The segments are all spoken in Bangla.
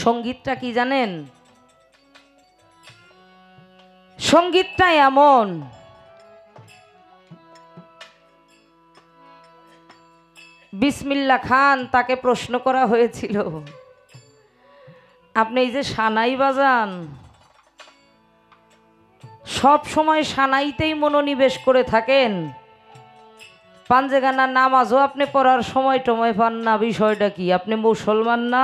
সঙ্গীতটা কি জানেন? সঙ্গীতটা এমন, বিসমিল্লাহ খান তাকে প্রশ্ন করা হয়েছিল, আপনি এই যে সানাই বাজান, সব সময় সানাইতেই মনোনিবেশ করে থাকেন, পাঞ্জেগানার নামাজও আপনি পড়ার সময় টময় পান না, বিষয়টা কি? আপনি মুসলমান না?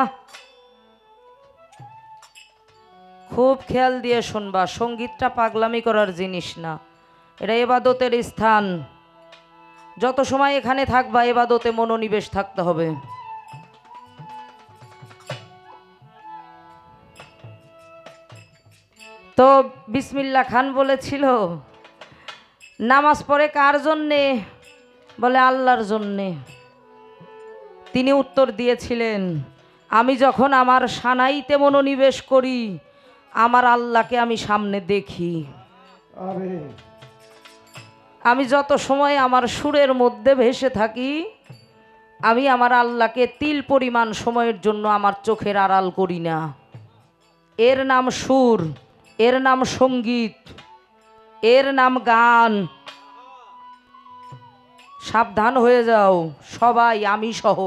খুব খেয়াল দিয়ে শুনবা, সঙ্গীতটা পাগলামি করার জিনিস না, এটা ইবাদতের স্থান। যত সময় এখানে থাকবা ইবাদতে মনোনিবেশ থাকতে হবে। তো বিসমিল্লাহ খান বলেছিল নামাজ পড়ে কার জন্যে? বলে আল্লাহর জন্যে। তিনি উত্তর দিয়েছিলেন, আমি যখন আমার সানাইতে মনোনিবেশ করি আমার আল্লাহকে আমি সামনে দেখি। আমি যত সময় আমার সুরের মধ্যে ভেসে থাকি আমি আমার আল্লাহকে তিল পরিমাণ সময়ের জন্য আমার চোখের আড়াল করি না। এর নাম সুর, এর নাম সঙ্গীত, এর নাম গান। সাবধান হয়ে যাও সবাই, আমি সহ,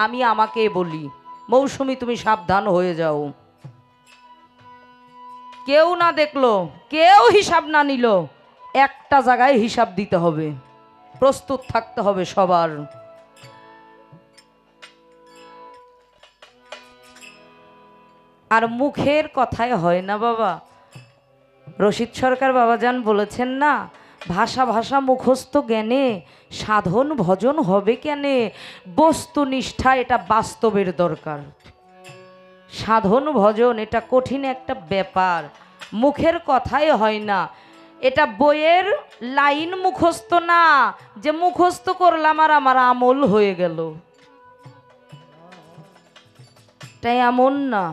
আমি আমাকে বলি, মৌসুমী তুমি সাবধান হয়ে যাও। কেউ না দেখলো, কেউ হিসাব না নিল, একটা জায়গায় হিসাব দিতে হবে, প্রস্তুত থাকতে হবে সবার। আর মুখের কথায় হয় না বাবা। রশিদ সরকার বাবাজান বলেছেন না, ভাষা ভাষা মুখস্থ জ্ঞানে সাধন ভজন হবে কেনে, বস্তুনিষ্ঠা এটা বাস্তবের দরকার। সাধন ভজন এটা কঠিন একটা ব্যাপার, মুখের কথাই হয় না। এটা বইয়ের লাইন মুখস্থ না, যে মুখস্থ করলাম আর আমার আমল হয়ে গেল, তাই এমন না।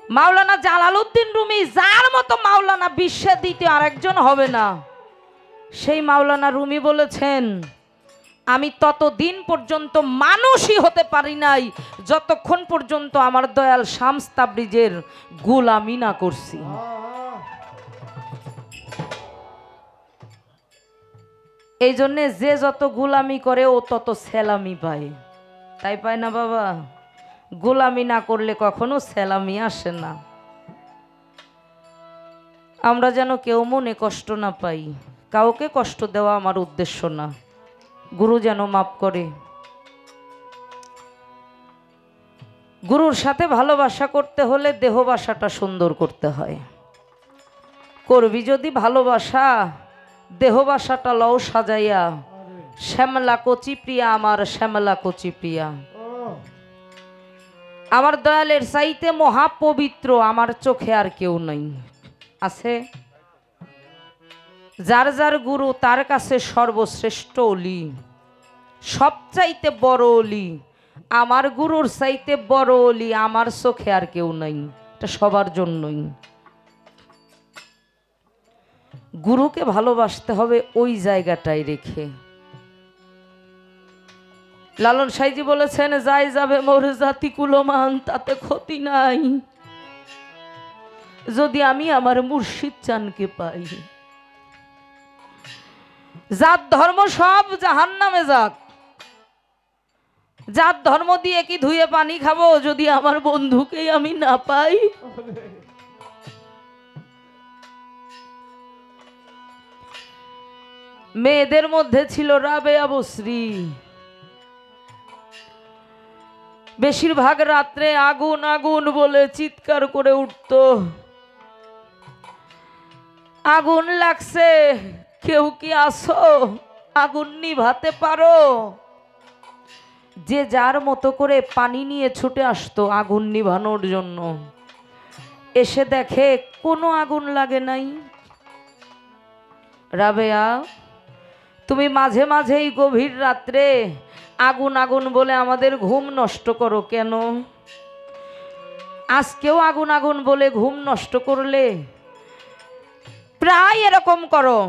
মাওলানা জালালউদ্দিন রুমি যার মতো মাওলানা বিশ্বে দ্বিতীয় আরেকজন হবে না, সেই মাওলানা রুমি বলেছেন আমি ততদিন পর্যন্ত মানুষই হতে পারি নাই যতক্ষণ পর্যন্ত আমার দয়াল শামস তাবরিজের গোলামি না করছি। এই জন্যে যে যত গোলামি করে ও তত সেলামি পায়, তাই পায় না বাবা? গোলামি না করলে কখনো সেলামি আসে না। আমরা যেন কেউ মনে কষ্ট না পাই, কাউকে কষ্ট দেওয়া আমার উদ্দেশ্য না, গুরু যেন মাফ করে। গুরুর সাথে ভালোবাসা করতে হলে দেহবাসাটা সুন্দর করতে হয়। করবি যদি ভালোবাসা, দেহবাসাটা লও সাজাইয়া, শ্যামলা কচি প্রিয়া আমার শ্যামলা কচি প্রিয়া। আমার দয়ালের চাইতে মহাপবিত্র আমার চোখে আর কেউ নাই। আছে যার যার গুরু তার কাছে সর্বশ্রেষ্ঠ অলি, সবচাইতে বড় অলি। আমার গুরুর চাইতে বড় অলি আমার চোখে আর কেউ নাই, এটা সবার জন্যই। গুরুকে ভালোবাসতে হবে ওই জায়গাটায় রেখে। লালন সাইজি বলেছেন, যাই যাবে মোর জাতি কুলমান তাতে ক্ষতি নাই, যদি আমি আমার মুর্শিদ চানকে পাই। জাত ধর্ম সব জাহান্নামে যাক, জাত ধর্ম দিয়ে কি ধুয়ে পানি খাবো যদি আমার বন্ধুকেই আমি না পাই? মেয়েদের মধ্যে ছিল রাবেয়া বসরি, বেশিরভাগ রাত্রে আগুন আগুন বলে চিৎকার করে উঠত, আগুন লাগছে, কেউ কি আসো, আগুন নিভাতে পারো? যে যার মতো করে পানি নিয়ে ছুটে আসতো আগুন নিভানোর জন্য, এসে দেখে কোনো আগুন লাগে নাই। রাবেয়া, তুমি মাঝে মাঝেই গভীর রাত্রে আগুন আগুন বলে আমাদের ঘুম নষ্ট করো কেন? আজকেও আগুন আগুন বলে ঘুম নষ্ট করলে, প্রায় এরকম করো।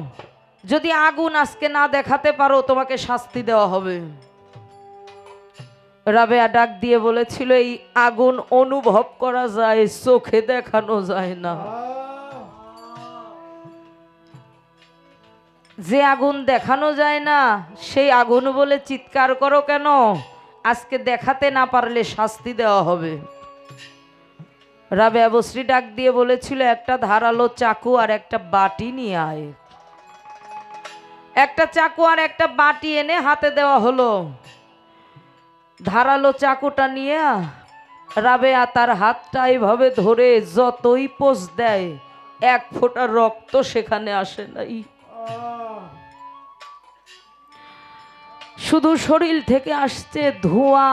যদি আগুন আজকে না দেখাতে পারো তোমাকে শাস্তি দেওয়া হবে। রাবেয়া ডাক দিয়ে বলেছিল, এই আগুন অনুভব করা যায়, চোখে দেখানো যায় না। যে আগুন দেখানো যায় না সেই আগুন বলে চিৎকার করো কেন? আজকে দেখাতে না পারলে শাস্তি দেওয়া হবে। রাবেয়া বসরি ডাক দিয়ে বলেছিল, একটা ধারালো চাকু আর একটা বাটি নিয়ে আয়। একটা চাকু আর একটা বাটি এনে হাতে দেওয়া হলো। ধারালো চাকুটা নিয়ে রাবেয়া তার হাতটা এইভাবে ধরে যতই পোষ দেয়, এক ফোঁটা রক্ত সেখানে আসে নাই। শুধু শরীর থেকে আসছে ধোঁয়া।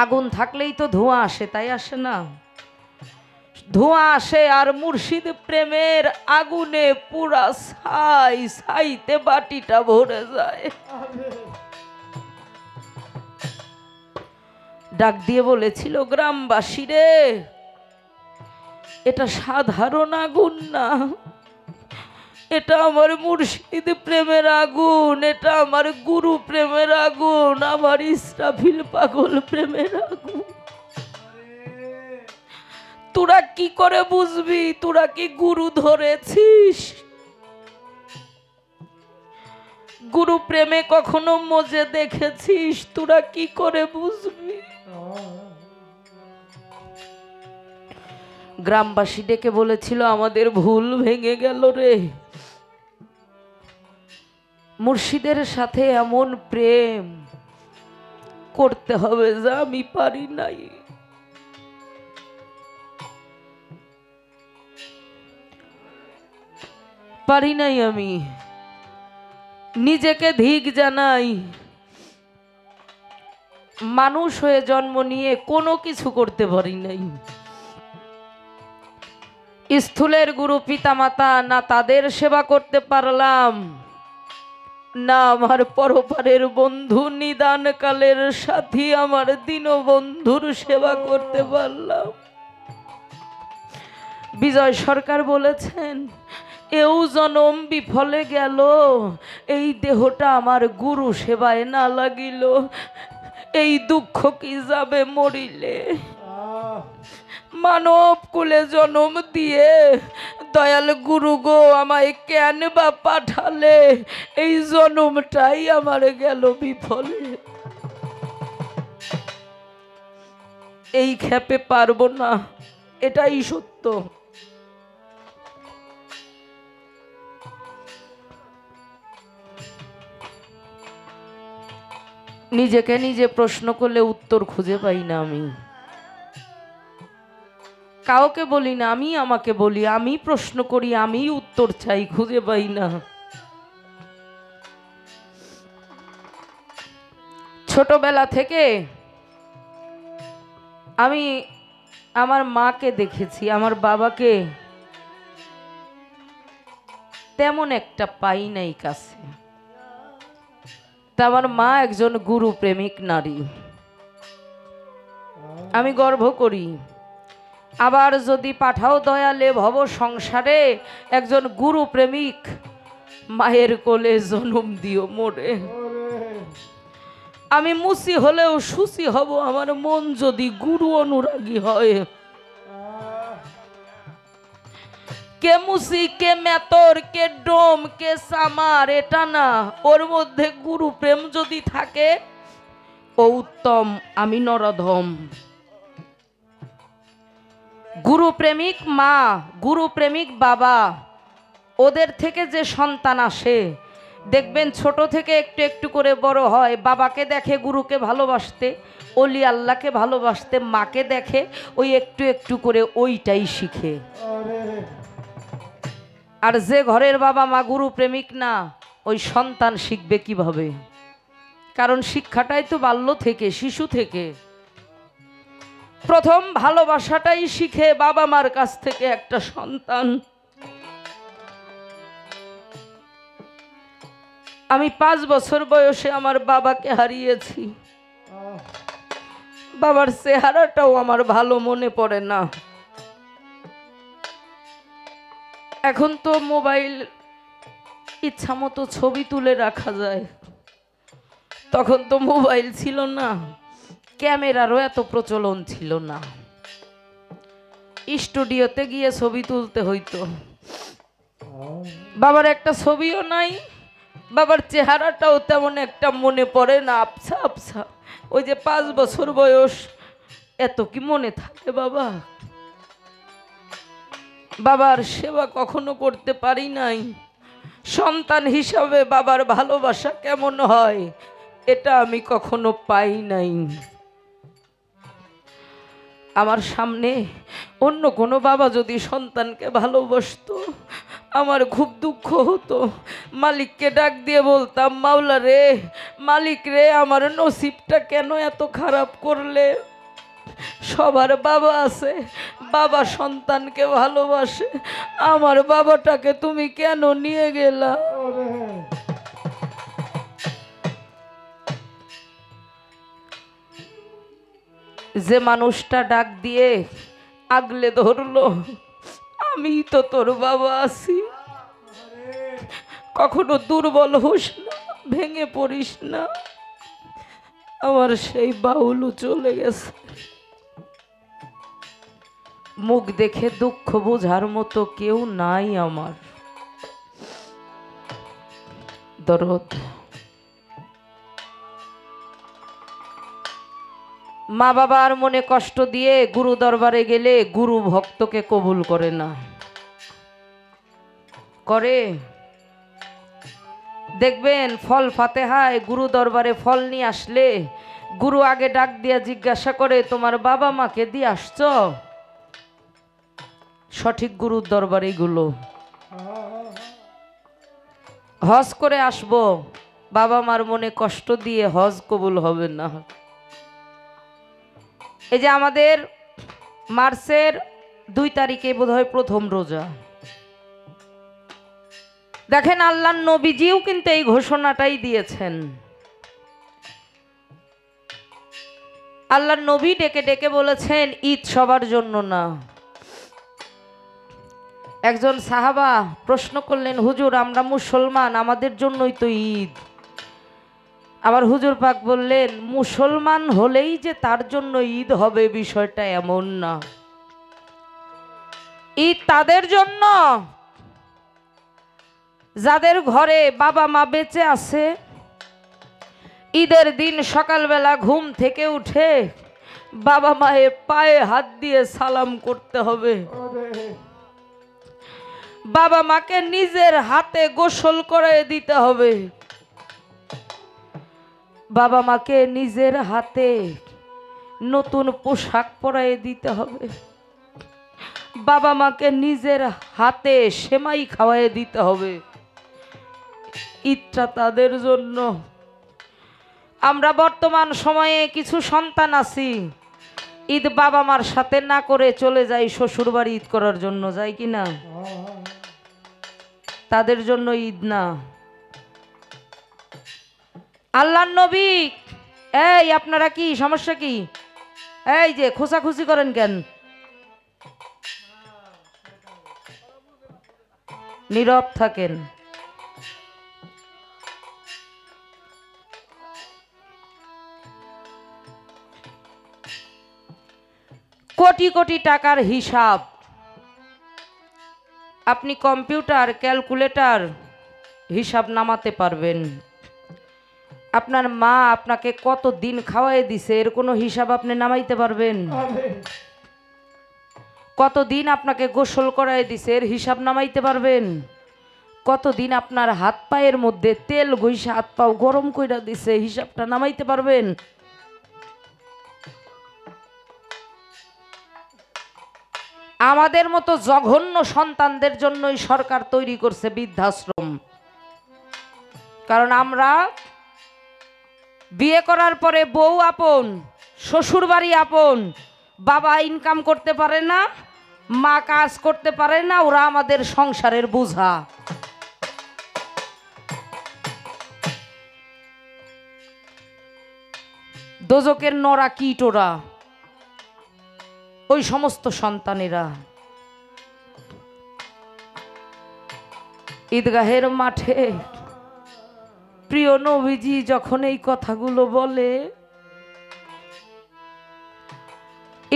আগুন থাকলেই তো ধোঁয়া আসে, তাই আসে না? ধোঁয়া আসে আর মুর্শিদ প্রেমের আগুনে পুরা ছাইতে বাটিটা ভরে যায়। ডাক দিয়ে বলেছিল, গ্রামবাসী রে, এটা সাধারণ আগুন না, এটা আমার মুর্শিদ প্রেমের আগুন, এটা আমার গুরু প্রেমের আগুন, আমার ইসরাফিল পাগল প্রেমের আগুন। তোরা কি করে বুঝবি? তোরা কি গুরু ধরেছিস? গুরু প্রেমে কখনো মজে দেখেছিস? তোরা কি করে বুঝবি? গ্রামবাসী ডেকে বলেছিল, আমাদের ভুল ভেঙে গেল রে। মুর্শিদের সাথে এমন প্রেম করতে হবে যা আমি পারি নাই। পারি নাই, আমি নিজেকে ধিক জানাই। মানুষ হয়ে জন্ম নিয়ে কোনো কিছু করতে পারি নাই। স্থূলের গুরু পিতামাতা না তাদের সেবা করতে পারলাম, না আমার পরপারের বন্ধু নিদান কালের সাথী আমার দীনবন্ধুর সেবা করতে পারলাম। বিজয় সরকার বলেছেন, এও জনম বিফলে গেল, এই দেহটা আমার গুরু সেবায় না লাগিল, এই দুঃখ কি যাবে মরিলে। মানব কুলে জন্ম দিয়ে দয়াল গুরু গো আমায় কেন বা পাঠালে, এই জন্মটাই আমার গেল বিফলে। এই ক্ষেপে পারবো না, এটাই সত্য। নিজেকে নিজে প্রশ্ন করলে উত্তর খুঁজে পাই না। আমি কাউকে বলি না, আমি আমাকে বলি, আমি প্রশ্ন করি, আমি উত্তর চাই, খুঁজে পাই না। ছোটবেলা থেকে আমি আমার মাকে দেখেছি, আমার বাবাকে তেমন একটা পাই নাই কাছে। তা আমার মা একজন গুরু প্রেমিক নারী, আমি গর্ব করি। আবার যদি পাঠাও দয়ালে ভব সংসারে, একজন গুরু প্রেমিক মায়ের কোলে জন্ম দিও মোরে। আমি মুসি হলেও সুসি হব, আমার মন যদি গুরু অনুরাগী হয়। কে মুসি, কে মেতর, কে ডোম, কে সামার, এটা না, ওর মধ্যে গুরু প্রেম যদি থাকে ও উত্তম, আমি নরধম। গুরু প্রেমিক মা, গুরু প্রেমিক বাবা, ওদের থেকে যে সন্তান আসে দেখবেন ছোট থেকে একটু একটু করে বড় হয়, বাবাকে দেখে গুরুকে ভালোবাসতে, অলি আল্লাহকে ভালোবাসতে, মাকে দেখে ওই একটু একটু করে ওইটাই শিখে। আর যে ঘরের বাবা মা গুরু প্রেমিক না, ওই সন্তান শিখবে কিভাবে? কারণ শিক্ষাটাই তো বাল্য থেকে, শিশু থেকে। প্রথম ভালোবাসাটাই শিখে বাবা মার কাছ থেকে একটা সন্তান। আমি 5 বছর বয়সে আমার বাবাকে হারিয়েছি। বাবার চেহারাটাও আমার ভালো মনে পড়ে না। এখন তো মোবাইল ইচ্ছা মতো ছবি তুলে রাখা যায়, তখন তো মোবাইল ছিল না, ক্যামেরারও এত প্রচলন ছিল না, স্টুডিওতে গিয়ে ছবি তুলতে হইতো। বাবার একটা ছবিও নাই, বাবার চেহারাটাও তেমন একটা মনে পড়ে না, আবছা আবছা। ওই যে 5 বছর বয়স, এত কি মনে থাকে বাবা? বাবার সেবা কখনো করতে পারি নাই। সন্তান হিসাবে বাবার ভালোবাসা কেমন হয় এটা আমি কখনো পাই নাই। আমার সামনে অন্য কোনো বাবা যদি সন্তানকে ভালোবাসতো আমার খুব দুঃখ হতো। মালিককে ডাক দিয়ে বলতাম, মাওলা রে, মালিক রে, আমার নসিবটা কেন এত খারাপ করলে? সবার বাবা আছে, বাবা সন্তানকে ভালোবাসে, আমার বাবাটাকে তুমি কেন নিয়ে গেলা? যে মানুষটা ডাক দিয়ে আগলে ধরলো, আমি তো তোর বাবা আছি, কখনো দুর্বল হোস না, ভেঙে পড়িস না। আমার সেই বাউলও চলে গেছে। মুখ দেখে দুঃখ বোঝার মতো কেউ নাই আমার। দরদ মা বাবার মনে কষ্ট দিয়ে গুরু দরবারে গেলে গুরু ভক্তকে কবুল করে না। করে দেখবেন ফল ফাতেহায় গুরু দরবারে ফল নিয়ে আসলে গুরু আগে ডাক দিয়া জিজ্ঞাসা করে, তোমার বাবা মাকে দিয়ে আসছ? সঠিক গুরুর দরবারে গুলো হজ করে আসবো, বাবা মার মনে কষ্ট দিয়ে হজ কবুল হবে না। এই যে আমাদের মার্চের 2 তারিখে বোধহয় প্রথম রোজা। দেখেন আল্লাহর নবীজিও কিন্তু এই ঘোষণাটাই দিয়েছেন। আল্লাহর নবী ডেকে ডেকে বলেছেন, ঈদ সবার জন্য না। একজন সাহাবা প্রশ্ন করলেন, হুজুর আমরা মুসলমান, আমাদের জন্যই তো ঈদ। আবার হুজুর পাক বললেন, মুসলমান হলেই যে তার জন্য ঈদ হবে বিষয়টা এমন না। ঈদ তাদের জন্য যাদের ঘরে বাবা মা বেঁচে আছে। ঈদের দিন সকালবেলা ঘুম থেকে উঠে বাবা মায়ের পায়ে হাত দিয়ে সালাম করতে হবে। বাবা মাকে নিজের হাতে গোসল করে দিতে হবে। বাবা মাকে নিজের হাতে নতুন পোশাক পরায় দিতে হবে। বাবা মাকে নিজের হাতে সেমাই খাওয়াই দিতে হবে। ঈদটা তাদের জন্য। আমরা বর্তমান সময়ে কিছু সন্তান আছি, ঈদ বাবা মার সাথে না করে চলে যাই শ্বশুর বাড়ি ঈদ করার জন্য, যাই কি না? তাদের জন্য ঈদ না। আল্লাহর নবী, এই আপনারা কি সমস্যা কি? এই যে খোঁচাখুচি করেন কেন? নীরব থাকেন। কোটি কোটি টাকার হিসাব আপনি কম্পিউটার ক্যালকুলেটর হিসাব নামাতে পারবেন। আপনার মা আপনাকে কত দিন খাওয়াই দিছে এর কোনো হিসাব আপনি নামাইতে পারবেন? কতদিন আপনাকে গোসল করাই দিছে এর হিসাব নামাইতে পারবেন? কতদিন আপনার হাত পায়ের মধ্যে তেল ঘষে হাত পাও গরম কইরা দিছে হিসাবটা নামাইতে পারবেন? আমাদের মতো জঘন্য সন্তানদের জন্যই সরকার তৈরি করছে বৃদ্ধাশ্রম। কারণ আমরা বিয়ে করার পরে বউ আপন, শ্বশুর বাড়ি আপন, বাবা ইনকাম করতে পারে না, মা কাজ করতে পারে না, ওরা আমাদের সংসারের বোঝা। দোজকের নরা কীটোরা ওই সমস্ত সন্তানেরা। ঈদগাহের মাঠে প্রিয় নবীজি যখন এই কথাগুলো বলে,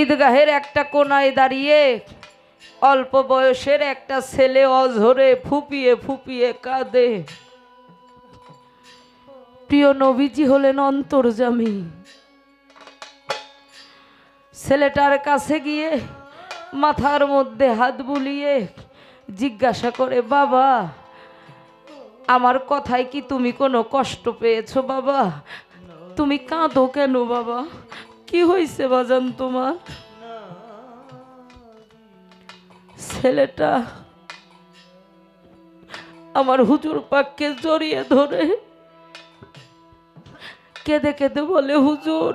ঈদগাহের একটা কোনায় দাঁড়িয়ে অল্প বয়সের একটা ছেলে অঝরে ফুপিয়ে ফুপিয়ে কাঁদে। প্রিয় নবীজি হলেন অন্তর্যামী। ছেলেটার কাছে গিয়ে মাথার মধ্যে হাত বুলিয়ে জিজ্ঞাসা করে, বাবা, আমার কথায় কি তুমি কোনো কষ্ট পেয়েছো বাবা? তুমি কাঁদো কেন বাবা? কি হয়েছে বাজান তোমার? ছেলেটা আমার হুজুর পাককে জড়িয়ে ধরে কেঁদে কেঁদে বলে, হুজুর,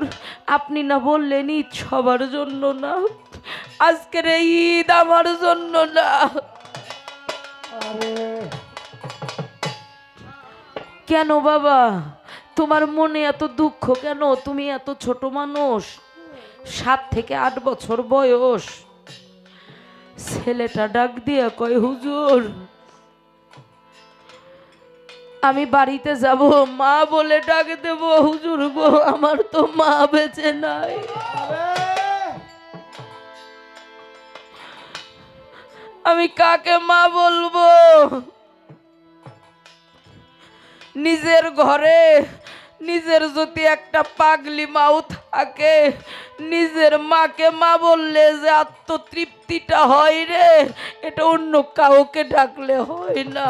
আপনি না বললেন ঈদ সবার জন্য না? আজকের এই ঈদ আমার জন্য না। কেন বাবা, তোমার মনে এত দুঃখ কেন? তুমি এত ছোট মানুষ, 7 থেকে 8 বছর বয়স। ছেলেটা ডাক দিয়া কয়, হুজুর, আমি বাড়িতে যাব, মা বলে ডাক দেব। হুজুর গো, আমার তো মা বেঁচে নাই। আমি কাকে মা বলবো? নিজের ঘরে নিজের যদি একটা পাগলি মাও থাকে, নিজের মাকে মা বললে যে আত্মতৃপ্তিটা হয় রে, এটা অন্য কাউকে ডাকলে হয় না।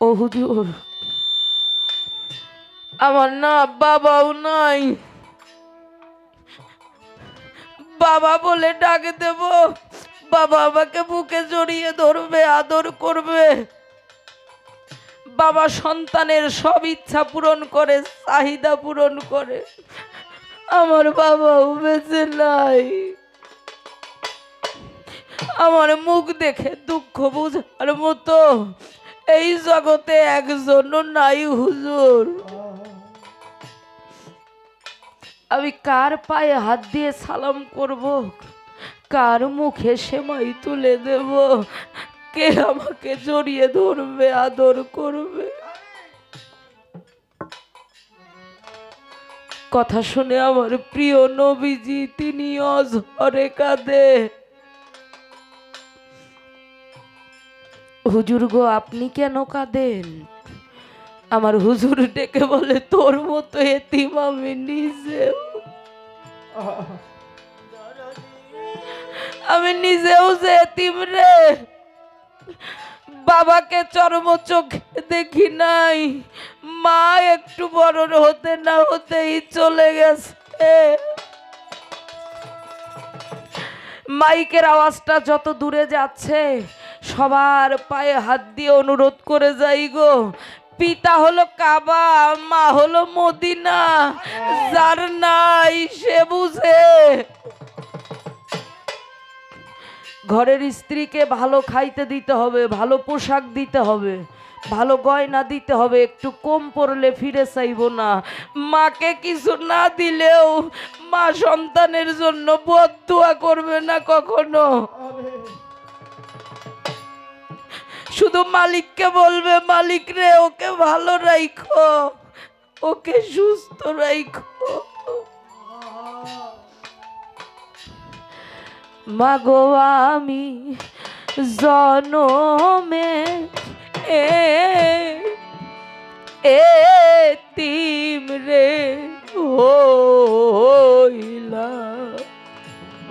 ও হুজুর, আমার না বাবাও নাই, বাবা বলে ডাক দেব, বাবা আমাকে বুকে জড়িয়ে ধরবে, আদর করবে। বাবা সন্তানের সব ইচ্ছা পূরণ করে, চাহিদা পূরণ করে। আমার বাবাও বেঁচে নাই। আমার মুখ দেখে দুঃখ বুঝার মতো এই জগতে একজনও নাই হুজুর। আমি কার পায়ে হাত দিয়ে সালাম করব? কার মুখে সেমাই তুলে দেব? কে আমাকে জড়িয়ে ধরবে, আদর করবে? কথা শুনে আমার প্রিয় নবীজি তিনি অঝরে কাঁদে। হুজুর গো, আপনি কেন কাঁদেন? আমার হুজুর ডেকে বলে, তোর মতো এতিম আমি নিজেও, আমি নিজেও যে এতিম রে। বাবাকে চরম চোখে দেখি নাই, মা একটু বড় হতে না হতেই চলে গেছে। মাইকের আওয়াজটা যত দূরে যাচ্ছে, সবার পায়ে হাত দিয়ে অনুরোধ করে যাই গো, পিতা হলো কাবা, মা হলো মদিনা। যার নাই সে বুঝে। ঘরের স্ত্রীকে ভালো খাইতে দিতে হবে, ভালো পোশাক দিতে হবে, ভালো গয়না দিতে হবে, একটু কম পড়লে ফিরে চাইবো না। মাকে কিছু না দিলেও মা সন্তানের জন্য বদদুয়া করবে না কখনো। শুধু মালিককে বলবে, মালিক রে ওকে ভালো রাখো, ওকে সুস্থ রাখো। মাগো আমি জনমে এতিম রে হইলাম,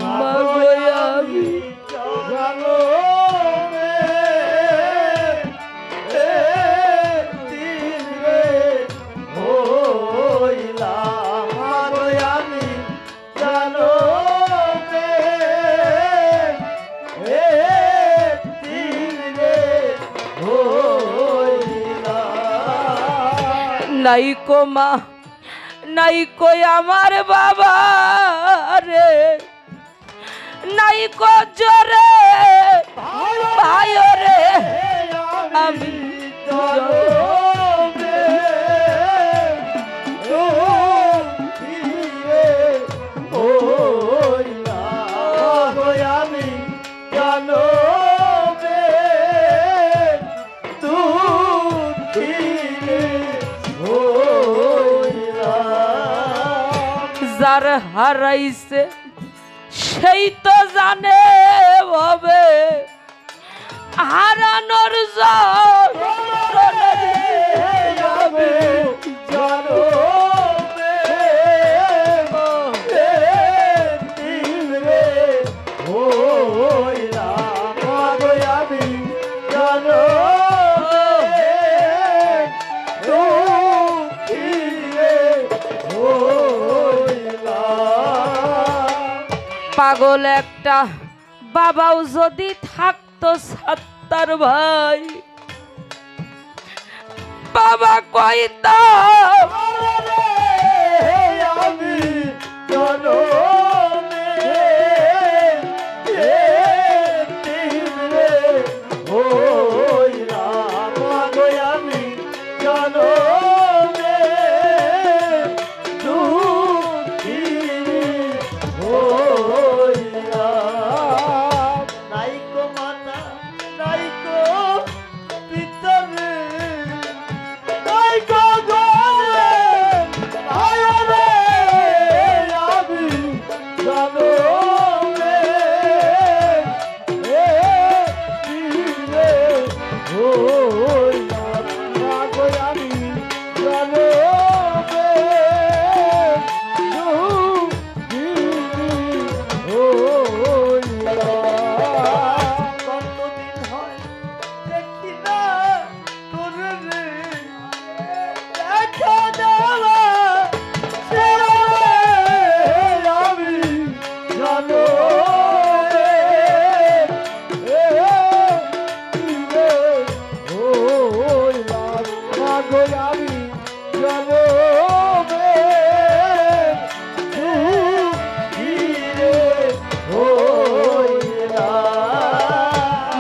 মাগো আমি জনমে এতিম রে হইলাম, মাগো আমি জনমে এতিম রে হইলাম। নাইকো মা, নাইকো আমার বাবা রে, নাইকো জরে ভাই রে, আমি জনমে হইলাম, আমি জনমে যার হারাইছে সেই তো জানে ভাবে হারানোর পাগল একটা বাবাও যদি থাকতো সাত্তার ভাই বাবা কইতা আমি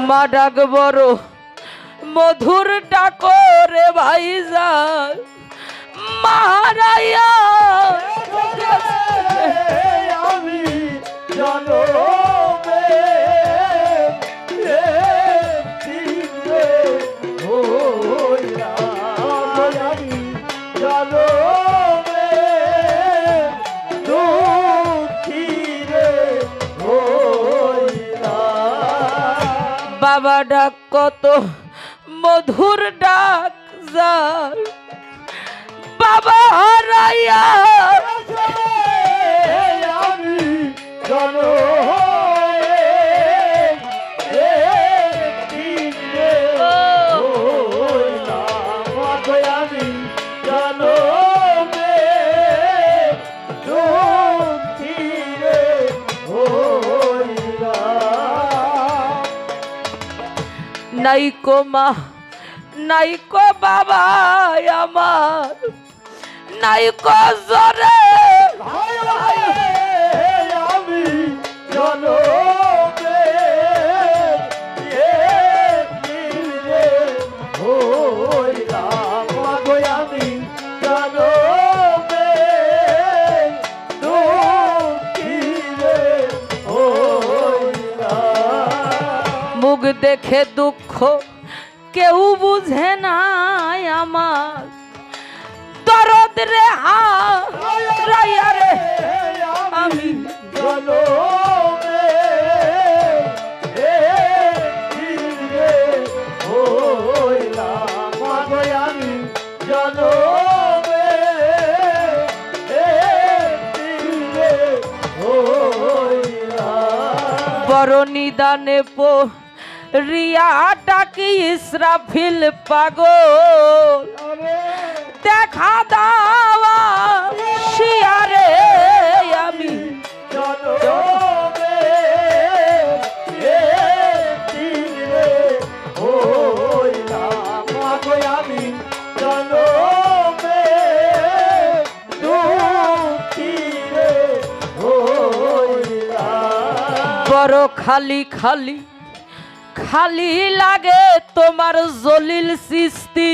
মা ডাক বড় মধুর ডাকো রে ভাইজান মারাইয়া আমি জনমে আমি জনমে দুঃখী রে বাবা ডাক কত মধুর ডাক যার বাবা হারাইয়া আমি নাইকো মা নাইকো বাবা আমার নাইকো জরে আমি জনমে আমি জনমে দুঃখী রে মুখ দেখে দুঃখ কেউ বুঝে না আমার দরদ রে হারাইয়া রে আমি জনমে আমি জনমে বড় নিদানে রিয়া ডাকি ইসরাফিল পাগল দেখা দাওয়া শিয়ারে আমি জনমে আমি জনমে দুঃখী রে বড় খালি খালি খালি লাগে তোমার জলিল সৃষ্টি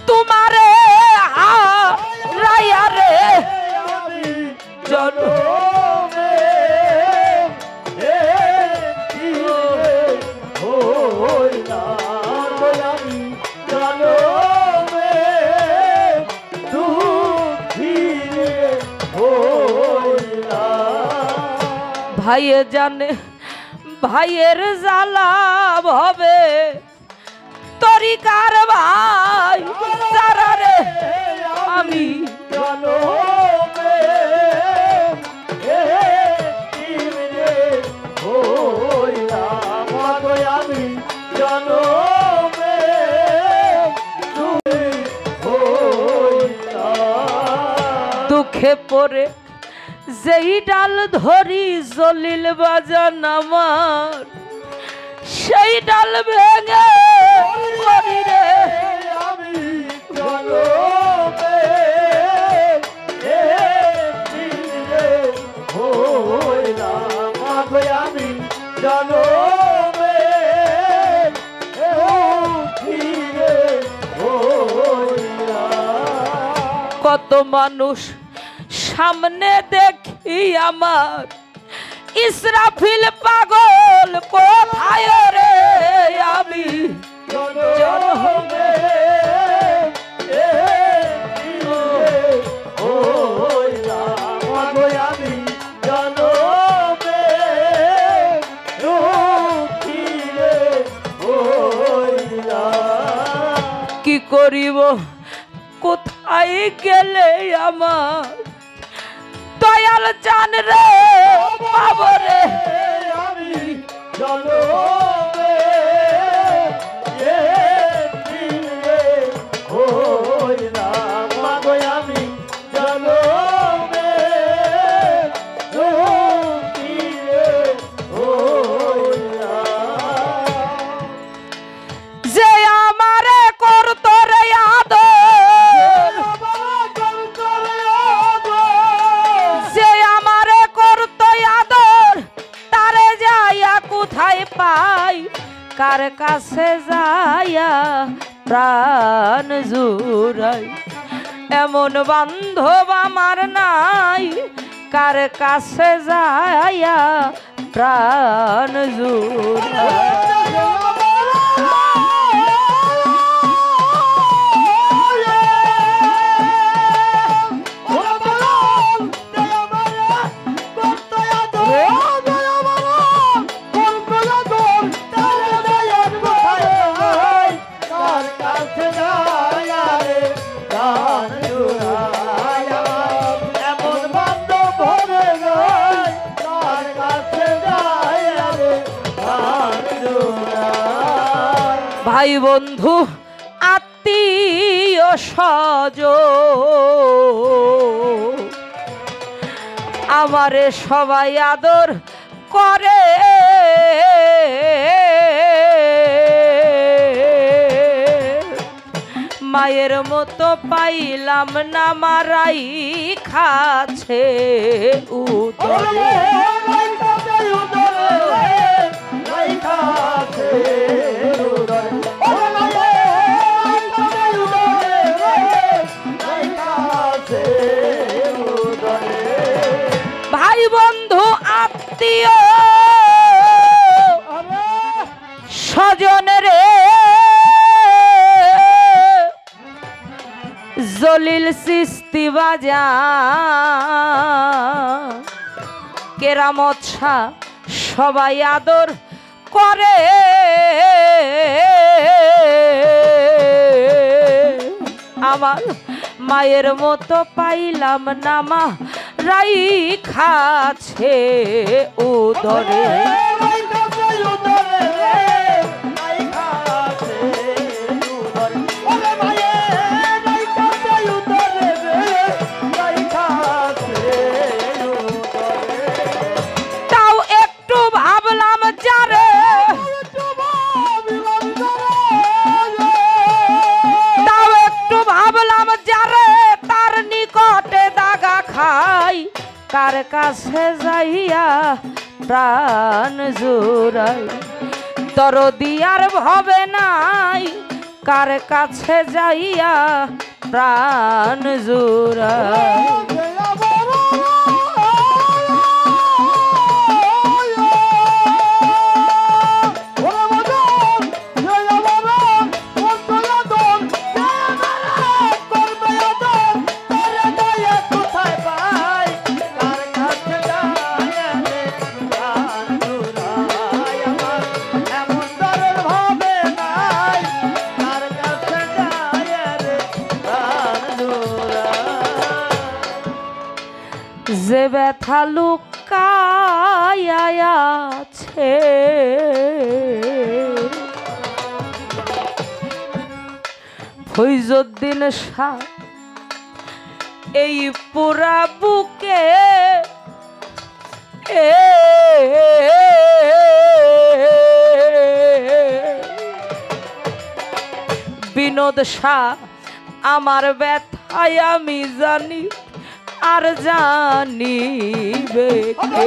তোমারে হারাইয়া রে আমি জনমে আমি জনমে দুঃখী ভাইয়ে জানে ভাইয়ের জ্বালা হবে তরিকার ভাই সারা রে আমি জনমে তিমিরে হইলাম মাগো আমি জনমে তুমি হইলাম। দুঃখে পড়ে যেই ডাল ধরি জলিল বাজান আমার সেই ডাল ভেঙে পড়ি রে আমি জনমে তিমিরে হইলাম মাগো আমি জনমে তিমিরে হইলাম। কত মানুষ সামনে দেখি আমার ইসরাফিল পাগল কোথায় রে আমি জনমে হইলাম মাগো আমি জনমে তিমিরে হইলাম। কি করিব কোথায় গেলে আমার দয়াল জান রে পাব রে আমি জনমে তিমিরে হইলাম মাগো আমি জনমে তিমিরে হইলাম। যে আমারে করত রে আদর যে আমারে করত আদর তারে যাইয়া কোথায় পাই কার কাছে যাইয়া প্রাণ জুড়াই এমন বান্ধব আমার নাই কার কাছে যাইয়া প্রাণ জুড়াই ভাই বন্ধু আত্মীয় স্বজ আমারে সবাই আদর করে মায়ের মতো পাইলাম না মারাই খাছে উদরে ভাই বন্ধু আত্মীয় স্বজন রে জলিল চিস্তি বাজান কেরামত শাহ সবাই আদর করে আমার মায়ের মতো পাইলাম না মা রাই খাছে উদরে তাও একটু ভাবলাম যারে তাও একটু ভাবলাম যারে তার নিকটে দাগা খাই কার কাছে যাইয়া প্রাণ জোড়াই দরদি আর ভবে নাই কার কাছে যাইয়া প্রাণ জোড়াই যে ব্যথা লুকায়া আছে ফৈজুদ্দিন শাহ এই পুরা বুকে বিনোদ শাহ আমার ব্যথায় আমি জানি আর জানিবে কে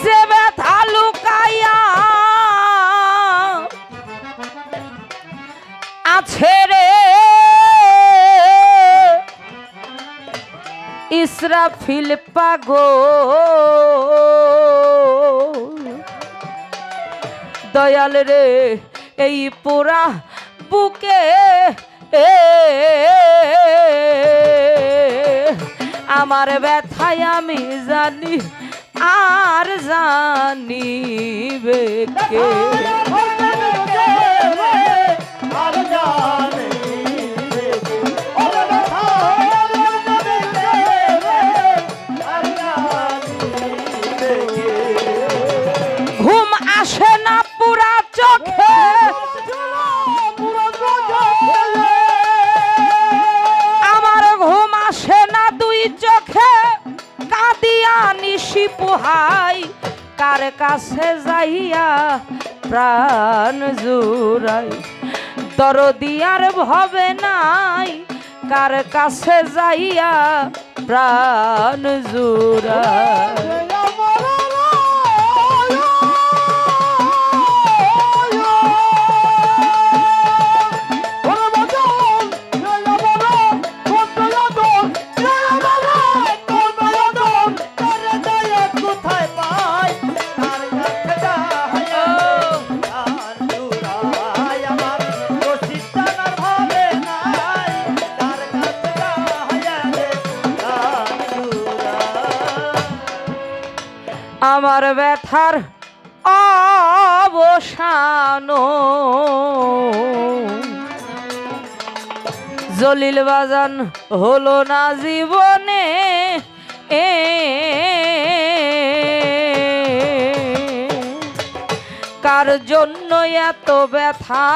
যে ব্যথা লুকাইয়া আছে রে ইসরাফিল পাগল দয়াল রে এই পুরা বুকে আমার ব্যথায় আমি জানি আর জানিবে কে ঘুম আসে না পুরা চোখে আমার ঘুম আসে না দুই চোখে কাঁদিয়া নিশি পোহাই কার কাছে যাইয়া প্রাণ জুড়াই দরদি আর ভবে নাই কার কাছে যাইয়া প্রাণ জুড়াই আমার ব্যথার অবসান জলিল বাজান হলো না জীবনে কার জন্য এত ব্যথা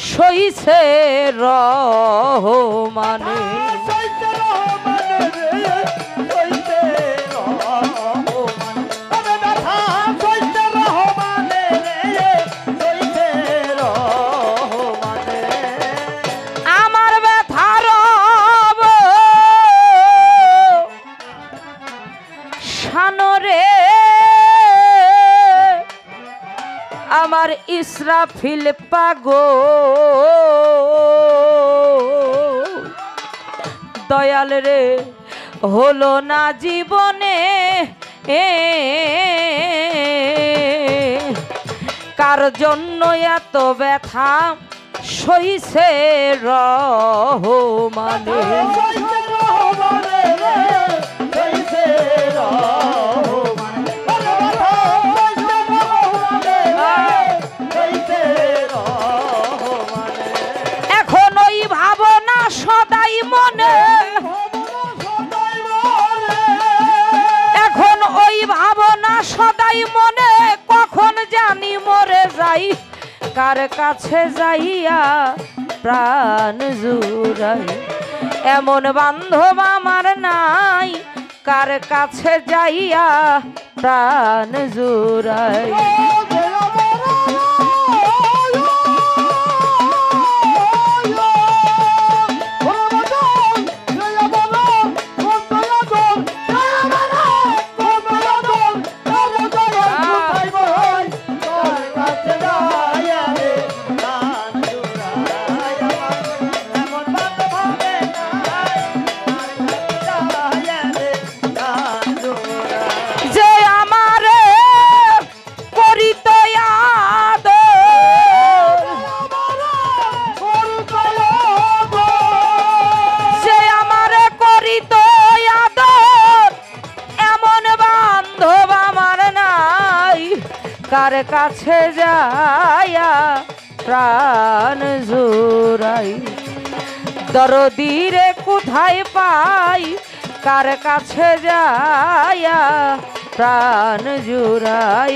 সইছে রহমানে আমার ইসরাফিল পাগল দয়াল রে হলো না জীবনে কার জন্য এত ব্যথা সইছে রহমানে এখন ওই ভাবনা সদাই মনে এখন ওই ভাবনা সদাই মনে কখন জানি মরে যাই কার কাছে যাইয়া প্রাণ জুড়াই এমন বান্ধব আমার নাই কার কাছে যাইয়া প্রাণ জুড়াই যে আমারে করি কার কাছে যায়া প্রাণ জুড়াই দরদিরে কোথায় পাই কার কাছে যায়া প্রাণ জুড়াই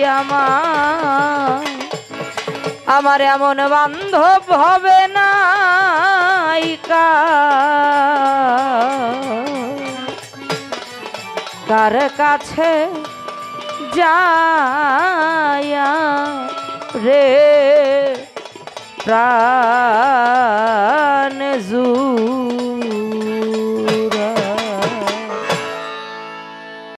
আমার এমন বান্ধব হবে না কার কাছে যায়া রে প্রাণ